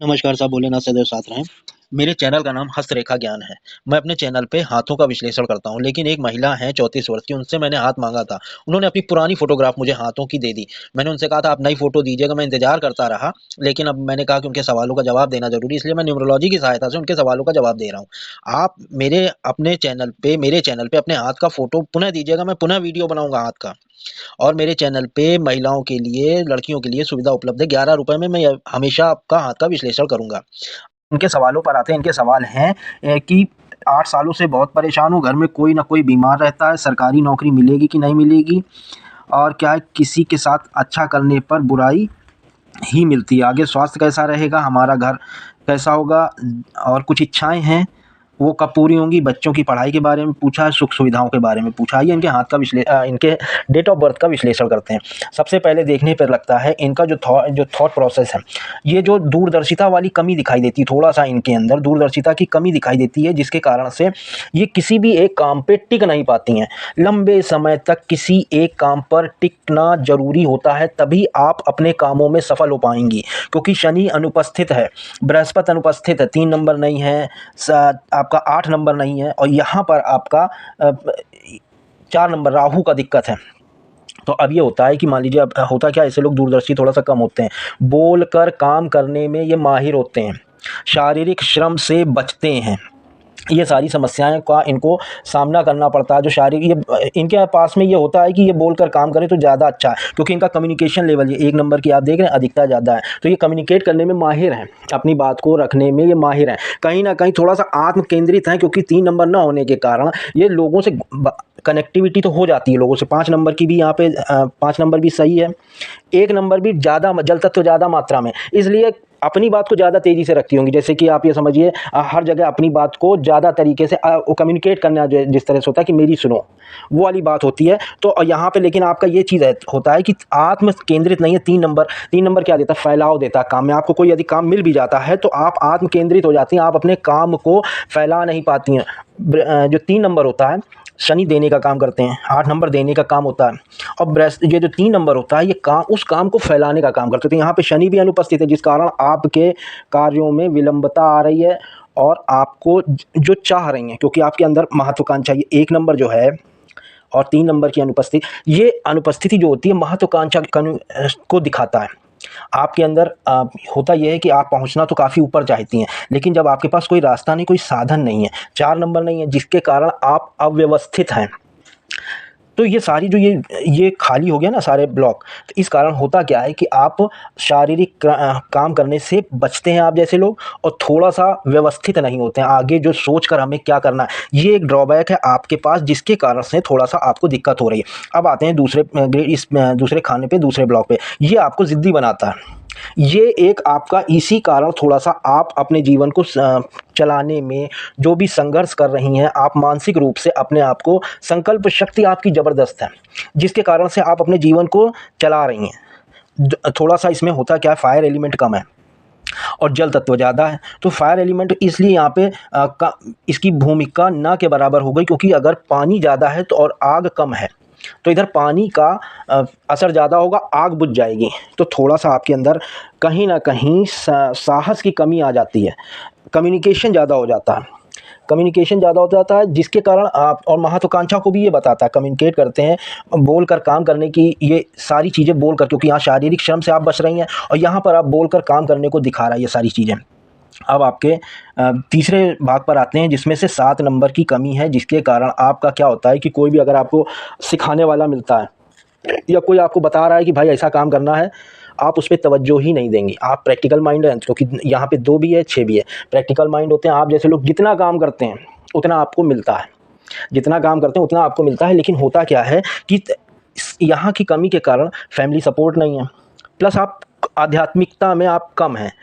नमस्कार साहब, भोलेनाथ सदैव साथ रहें। मेरे चैनल का नाम हस्तरेखा ज्ञान है। मैं अपने चैनल पे हाथों का विश्लेषण करता हूँ, लेकिन एक महिला हैं 34 वर्ष की, उनसे मैंने हाथ माँगा था। उन्होंने अपनी पुरानी फ़ोटोग्राफ मुझे हाथों की दे दी। मैंने उनसे कहा था आप नई फ़ोटो दीजिएगा, मैं इंतज़ार करता रहा, लेकिन अब मैंने कहा कि उनके सवालों का जवाब देना ज़रूरी है, इसलिए मैं न्यूमरोलॉजी की सहायता से उनके सवालों का जवाब दे रहा हूँ। आप मेरे चैनल पे अपने हाथ का फ़ोटो पुनः दीजिएगा, मैं पुनः वीडियो बनाऊँगा हाथ का। और मेरे चैनल पे महिलाओं के लिए, लड़कियों के लिए सुविधा उपलब्ध है। ₹11 में मैं हमेशा आपका हाथ का विश्लेषण करूँगा। इनके सवालों पर आते हैं। इनके सवाल हैं कि 8 सालों से बहुत परेशान हूँ, घर में कोई ना कोई बीमार रहता है, सरकारी नौकरी मिलेगी कि नहीं मिलेगी? और क्या है, किसी के साथ अच्छा करने पर बुराई ही मिलती है। आगे स्वास्थ्य कैसा रहेगा, हमारा घर कैसा होगा, और कुछ इच्छाएँ हैं, वो कब पूरी होंगी? बच्चों की पढ़ाई के बारे में पूछा है, सुख-सुविधाओं के बारे में पूछा है। आइए इनके डेट ऑफ बर्थ का विश्लेषण करते हैं। सबसे पहले देखने पर लगता है इनका जो थॉट प्रोसेस है, ये जो दूरदर्शिता वाली कमी दिखाई देती है, थोड़ा-सा इनके अंदर दूरदर्शिता की कमी दिखाई देती है, जिसके कारण से ये किसी भी एक काम पे टिक नहीं पाती हैं। लंबे समय तक किसी एक काम पर टिकना ज़रूरी होता है, तभी आप अपने कामों में सफल हो पाएँगी, क्योंकि शनि अनुपस्थित है, बृहस्पति अनुपस्थित है, 3 नंबर नहीं है, आपका 8 नंबर नहीं है, और यहाँ पर आपका 4 नंबर राहु का दिक्कत है। तो अब ये होता है कि मान लीजिए, अब होता क्या है, ऐसे लोग दूरदर्शी थोड़ा-सा कम होते हैं। बोलकर काम करने में ये माहिर होते हैं, शारीरिक श्रम से बचते हैं। ये सारी समस्याएँ का इनको सामना करना पड़ता है। जो शारीरिक ये इनके पास में ये होता है कि ये बोलकर काम करें तो ज़्यादा अच्छा है, क्योंकि इनका कम्युनिकेशन लेवल, ये 1 नंबर की आप देख रहे हैं, अधिकता ज़्यादा है। तो ये कम्युनिकेट करने में माहिर हैं, अपनी बात को रखने में ये माहिर हैं। कहीं न कहीं थोड़ा-सा आत्म केंद्रित हैं, क्योंकि 3 नंबर ना होने के कारण ये लोगों से ब कनेक्टिविटी तो हो जाती है लोगों से। 5 नंबर की भी यहाँ पे 5 नंबर भी सही है। 1 नंबर भी ज़्यादा जल तत्व ज़्यादा मात्रा में, इसलिए अपनी बात को ज़्यादा तेज़ी से रखती होंगी। जैसे कि आप ये समझिए, हर जगह अपनी बात को ज़्यादा तरीके से कम्युनिकेट करना, जो जिस तरह से होता है कि मेरी सुनो, वो वाली बात होती है। तो यहाँ पे लेकिन आपका ये चीज़ है, होता है कि आत्म केंद्रित नहीं है। 3 नंबर क्या देता है? फैलाव देता है काम में। आपको कोई यदि काम मिल भी जाता है तो आप आत्म केंद्रित हो जाती हैं, आप अपने काम को फैला नहीं पाती हैं। जो 3 नंबर होता है, शनि देने का काम करते हैं, 8 नंबर देने का काम होता है, और ये जो 3 नंबर होता है, ये काम उस काम को फैलाने का काम करते हैं। तो यहाँ पे शनि भी अनुपस्थित है, जिस कारण आपके कार्यों में विलंबता आ रही है, और आपको जो चाह रही हैं, क्योंकि आपके अंदर महत्वाकांक्षा, ये 1 नंबर जो है और 3 नंबर की ये अनुपस्थिति जो होती है, महत्वाकांक्षा को दिखाता है। आपके अंदर होता ये है कि आप पहुँचना तो काफ़ी ऊपर चाहती हैं, लेकिन जब आपके पास कोई रास्ता नहीं, कोई साधन नहीं है, 4 नंबर नहीं है, जिसके कारण आप अव्यवस्थित हैं। तो ये सारी जो ये खाली हो गया ना सारे ब्लॉक, तो इस कारण होता क्या है कि आप शारीरिक काम करने से बचते हैं, आप जैसे लोग, और थोड़ा-सा व्यवस्थित नहीं होते हैं, आगे जो सोच कर हमें क्या करना है, ये एक ड्रॉबैक है आपके पास, जिसके कारण से थोड़ा-सा आपको दिक्कत हो रही है। अब आते हैं दूसरे खाने पे, दूसरे ब्लॉक पे, ये आपको ज़िद्दी बनाता है। ये एक आपका इसी कारण थोड़ा-सा आप अपने जीवन को चलाने में जो भी संघर्ष कर रही हैं, आप मानसिक रूप से अपने आप को, संकल्प शक्ति आपकी ज़बरदस्त है, जिसके कारण से आप अपने जीवन को चला रही हैं। थोड़ा-सा इसमें होता क्या है, फायर एलिमेंट कम है और जल तत्व ज़्यादा है, तो फायर एलिमेंट इसलिए यहाँ पे इसकी भूमिका ना के बराबर हो गई, क्योंकि अगर पानी ज़्यादा है तो और आग कम है, तो इधर पानी का असर ज़्यादा होगा, आग बुझ जाएगी। तो थोड़ा-सा आपके अंदर कहीं न कहीं साहस की कमी आ जाती है, कम्युनिकेशन ज़्यादा हो जाता है, जिसके कारण आप, और महत्वाकांक्षा को भी ये बताता है, कम्युनिकेट करते हैं, बोलकर काम करने की, ये सारी चीज़ें बोलकर, क्योंकि यहाँ शारीरिक श्रम से आप बच रही हैं, और यहाँ पर आप बोलकर काम करने को दिखा रहा है ये सारी चीज़ें। अब आपके तीसरे भाग पर आते हैं, जिसमें से 7 नंबर की कमी है, जिसके कारण आपका क्या होता है कि कोई भी अगर आपको सिखाने वाला मिलता है, या कोई आपको बता रहा है कि भाई ऐसा काम करना है, आप उस पे तवज्जो ही नहीं देंगी। आप प्रैक्टिकल माइंड हैं, क्योंकि यहाँ पे 2 भी है, 6 भी है। प्रैक्टिकल माइंड होते हैं आप जैसे लोग, जितना काम करते हैं उतना आपको मिलता है, जितना काम करते हैं उतना आपको मिलता है। लेकिन होता क्या है कि यहाँ की कमी के कारण फैमिली सपोर्ट नहीं है, प्लस आप आध्यात्मिकता में आप कम हैं,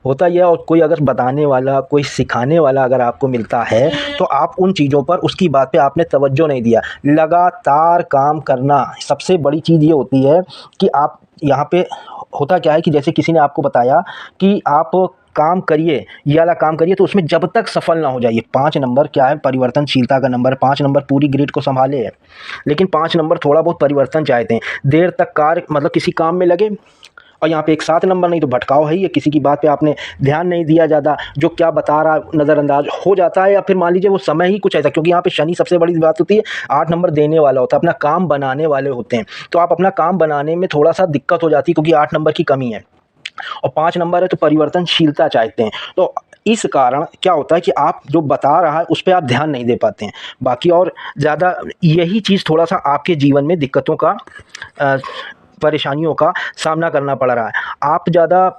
होता यह है। और कोई अगर बताने वाला, कोई सिखाने वाला अगर आपको मिलता है, तो आप उन चीज़ों पर, उसकी बात पे आपने तवज्जो नहीं दिया। लगातार काम करना, सबसे बड़ी चीज़ ये होती है कि आप यहाँ पे, होता क्या है कि जैसे किसी ने आपको बताया कि आप काम करिए, ये वाला काम करिए, तो उसमें जब तक सफल ना हो जाइए। 5 नंबर क्या है? परिवर्तनशीलता का नंबर है। 5 नंबर पूरी ग्रिड को संभाले है, लेकिन 5 नंबर थोड़ा बहुत परिवर्तन चाहते हैं। देर तक कार्य, मतलब किसी काम में लगे और यहाँ पे एक 7 नंबर नहीं तो भटकाव है ही है, किसी की बात पे आपने ध्यान नहीं दिया ज़्यादा, जो क्या बता रहा नज़रअंदाज हो जाता है, या फिर मान लीजिए वो समय ही कुछ ऐसा, क्योंकि यहाँ पे शनि सबसे बड़ी बात होती है 8 नंबर देने वाला होता है, अपना काम बनाने वाले होते हैं, तो आप अपना काम बनाने में थोड़ा सा दिक्कत हो जाती है क्योंकि 8 नंबर की कमी है। और 5 नंबर है तो परिवर्तनशीलता चाहते हैं, तो इस कारण क्या होता है कि आप जो बता रहा है उस पे आप ध्यान नहीं दे पाते हैं। बाकी और ज़्यादा यही चीज़ थोड़ा-सा आपके जीवन में दिक्कतों का अ, परेशानियों का सामना करना पड़ रहा है। आप ज़्यादा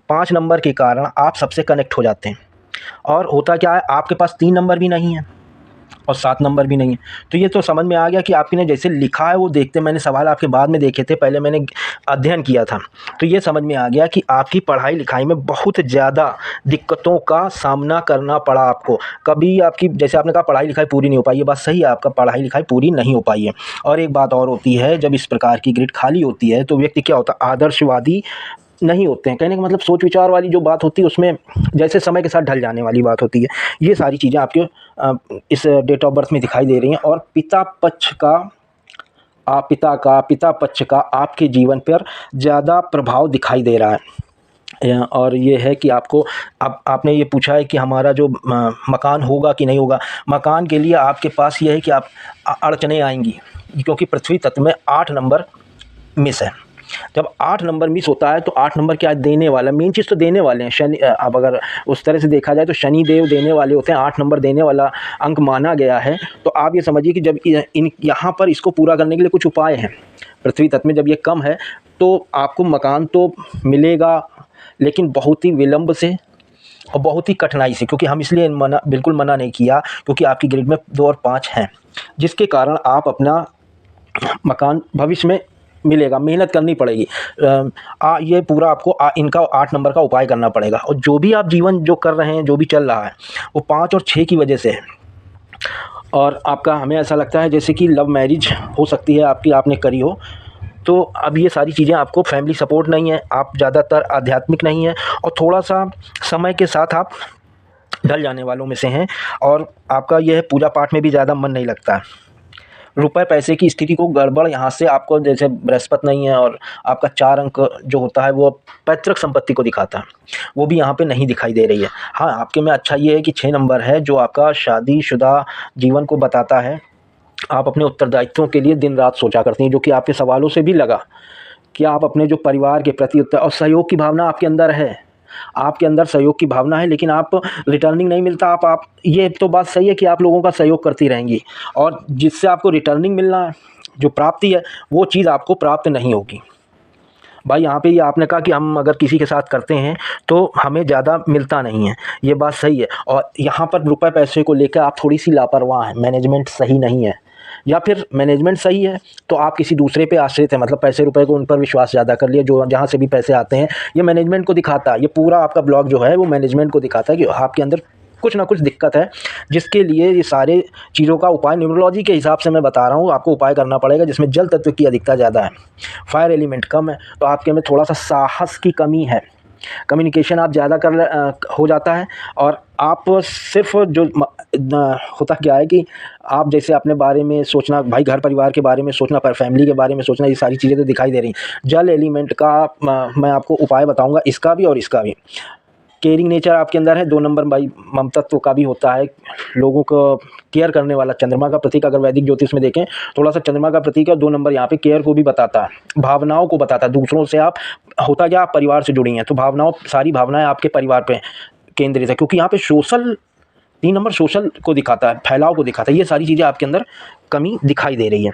5 नंबर के कारण आप सबसे कनेक्ट हो जाते हैं, और होता क्या है आपके पास 3 नंबर भी नहीं है और 7 नंबर भी नहीं है। तो ये तो समझ में आ गया कि आपने जैसे लिखा है वो देखते, मैंने सवाल आपके बाद में देखे थे, पहले मैंने अध्ययन किया था। तो ये समझ में आ गया कि आपकी पढ़ाई-लिखाई में बहुत ज़्यादा दिक्कतों का सामना करना पड़ा आपको। कभी आपकी जैसे आपने कहा पढ़ाई-लिखाई पूरी नहीं हो पाई, ये बात सही है, आपका पढ़ाई-लिखाई पूरी नहीं हो पाई है। और एक बात और होती है, जब इस प्रकार की ग्रिड खाली होती है तो व्यक्ति क्या होता है, आदर्शवादी नहीं होते हैं। कहने का मतलब सोच विचार वाली जो बात होती है उसमें जैसे समय के साथ ढल जाने वाली बात होती है। ये सारी चीज़ें आपके इस डेट ऑफ बर्थ में दिखाई दे रही हैं। और पिता पक्ष का आपके जीवन पर ज़्यादा प्रभाव दिखाई दे रहा है। और ये है कि आपको, अब आपने ये पूछा है कि हमारा जो मकान होगा कि नहीं होगा। मकान के लिए आपके पास ये है कि आप अड़चनें आएंगी, क्योंकि पृथ्वी तत्व में 8 नंबर मिस है। जब 8 नंबर मिस होता है तो 8 नंबर क्या देने वाला, मेन चीज़ तो देने वाले हैं शनि। अब अगर उस तरह से देखा जाए तो शनि देव देने वाले होते हैं, 8 नंबर देने वाला अंक माना गया है। तो आप ये समझिए कि जब इन यहाँ पर इसको पूरा करने के लिए कुछ उपाय हैं। पृथ्वी तत्व में जब ये कम है तो आपको मकान तो मिलेगा, लेकिन बहुत ही विलम्ब से और बहुत ही कठिनाई से, क्योंकि हम इसलिए बिल्कुल मना नहीं किया क्योंकि आपकी ग्रिड में 2 और 5 हैं, जिसके कारण आप अपना मकान भविष्य में मिलेगा, मेहनत करनी पड़ेगी। ये पूरा आपको इनका 8 नंबर का उपाय करना पड़ेगा। और जो भी आप जीवन जो कर रहे हैं, जो भी चल रहा है, वो 5 और 6 की वजह से है। और आपका, हमें ऐसा लगता है जैसे कि लव मैरिज हो सकती है आपकी, आपने करी हो। तो अब ये सारी चीज़ें, आपको फैमिली सपोर्ट नहीं है, आप ज़्यादातर आध्यात्मिक नहीं हैं, और थोड़ा-सा समय के साथ आप ढल जाने वालों में से हैं। और आपका यह पूजा पाठ में भी ज़्यादा मन नहीं लगता है। रुपए पैसे की स्थिति को गड़बड़ यहाँ से आपको, जैसे बृहस्पति नहीं है और आपका 4 अंक जो होता है वो पैतृक संपत्ति को दिखाता है, वो भी यहाँ पे नहीं दिखाई दे रही है। हाँ, आपके में अच्छा ये है कि 6 नंबर है जो आपका शादीशुदा जीवन को बताता है। आप अपने उत्तरदायित्वों के लिए दिन रात सोचा करती हैं, जो कि आपके सवालों से भी लगा कि आप अपने जो परिवार के प्रति उत्तर और सहयोग की भावना आपके अंदर है। आपके अंदर सहयोग की भावना है, लेकिन आप रिटर्निंग नहीं मिलता। आप ये तो बात सही है कि आप लोगों का सहयोग करती रहेंगी, और जिससे आपको रिटर्निंग मिलना है, जो प्राप्ति है, वो चीज़ आपको प्राप्त नहीं होगी। भाई यहाँ पे ये आपने कहा कि हम अगर किसी के साथ करते हैं तो हमें ज़्यादा मिलता नहीं है, ये बात सही है। और यहाँ पर रुपए पैसे को लेकर आप थोड़ी सी लापरवाह हैं, मैनेजमेंट सही नहीं है, या फिर मैनेजमेंट सही है तो आप किसी दूसरे पे आश्रित हैं, मतलब पैसे रुपए को उन पर विश्वास ज़्यादा कर लिया, जो जहाँ से भी पैसे आते हैं। ये मैनेजमेंट को दिखाता है, ये पूरा आपका ब्लॉग जो है वो मैनेजमेंट को दिखाता है कि आपके अंदर कुछ ना कुछ दिक्कत है, जिसके लिए ये सारे चीज़ों का उपाय न्यूमरोलॉजी के हिसाब से मैं बता रहा हूँ, आपको उपाय करना पड़ेगा। जिसमें जल तत्व की अधिकता ज़्यादा है, फायर एलिमेंट कम है, तो आपके में थोड़ा सा साहस की कमी है, कम्युनिकेशन आप ज़्यादा हो जाता है। और आप सिर्फ जो होता क्या है कि आप जैसे अपने बारे में सोचना, भाई घर परिवार के बारे में सोचना, पर फैमिली के बारे में सोचना, ये सारी चीज़ें तो दिखाई दे रही हैं। जल एलिमेंट का मैं आपको उपाय बताऊंगा, इसका भी और इसका भी। केयरिंग नेचर आपके अंदर है। 2 नंबर भाई ममतत्व का भी होता है, लोगों को केयर करने वाला, चंद्रमा का प्रतीक अगर वैदिक ज्योतिष में देखें थोड़ा सा चंद्रमा का प्रतीक है। और 2 नंबर यहाँ पे केयर को भी बताता है, भावनाओं को बताता है, दूसरों से आप, होता क्या, आप परिवार से जुड़ी हैं तो भावनाओं, सारी भावनाएं आपके परिवार पे केंद्रित है, क्योंकि यहाँ पे सोशल, 3 नंबर सोशल को दिखाता है, फैलाव को दिखाता है। ये सारी चीज़ें आपके अंदर कमी दिखाई दे रही है।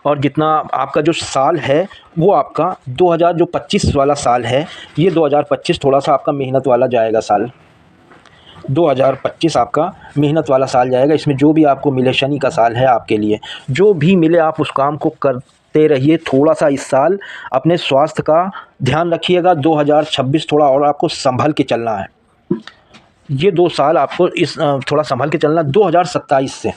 और जितना आपका जो साल है वो आपका 2025 वाला साल है, ये 2025 थोड़ा सा आपका मेहनत वाला जाएगा साल। 2025 आपका मेहनत वाला साल जाएगा। इसमें जो भी आपको मिले, शनि का साल है आपके लिए, जो भी मिले आप उस काम को करते रहिए। थोड़ा सा इस साल अपने स्वास्थ्य का ध्यान रखिएगा। 2026 थोड़ा और आपको संभल के चलना है। ये 2 साल आपको इस थोड़ा संभल के चलना। 2027 से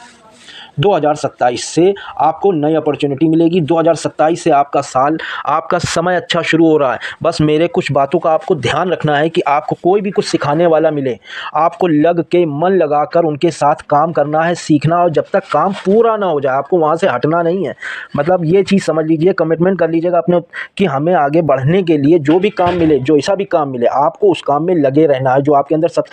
2027 से आपको नई अपॉर्चुनिटी मिलेगी। 2027 से आपका साल, आपका समय अच्छा शुरू हो रहा है। बस मेरे कुछ बातों का आपको ध्यान रखना है कि आपको कोई भी कुछ सिखाने वाला मिले, आपको लग के मन लगाकर उनके साथ काम करना है, सीखना, और जब तक काम पूरा ना हो जाए आपको वहाँ से हटना नहीं है। मतलब ये चीज़ समझ लीजिए, कमिटमेंट कर लीजिएगा अपने कि हमें आगे बढ़ने के लिए जो भी काम मिले, जो ऐसा भी काम मिले, आपको उस काम में लगे रहना है। जो आपके अंदर सब,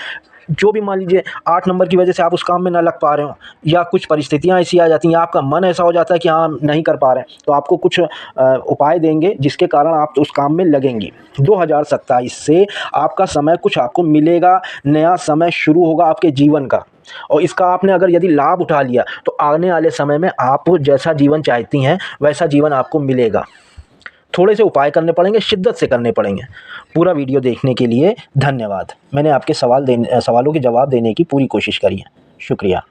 जो भी मान लीजिए 8 नंबर की वजह से आप उस काम में ना लग पा रहे हो, या कुछ परिस्थितियाँ ऐसी आ जाती हैं, आपका मन ऐसा हो जाता है कि हाँ नहीं कर पा रहे हैं, तो आपको कुछ उपाय देंगे जिसके कारण आप उस काम में लगेंगे। 2027 से आपका समय कुछ आपको मिलेगा, नया समय शुरू होगा आपके जीवन का, और इसका आपने अगर यदि लाभ उठा लिया तो आने वाले समय में आप जैसा जीवन चाहती हैं वैसा जीवन आपको मिलेगा। थोड़े से उपाय करने पड़ेंगे, शिद्दत से करने पड़ेंगे। पूरा वीडियो देखने के लिए धन्यवाद। मैंने आपके सवालों के जवाब देने की पूरी कोशिश करी है। शुक्रिया।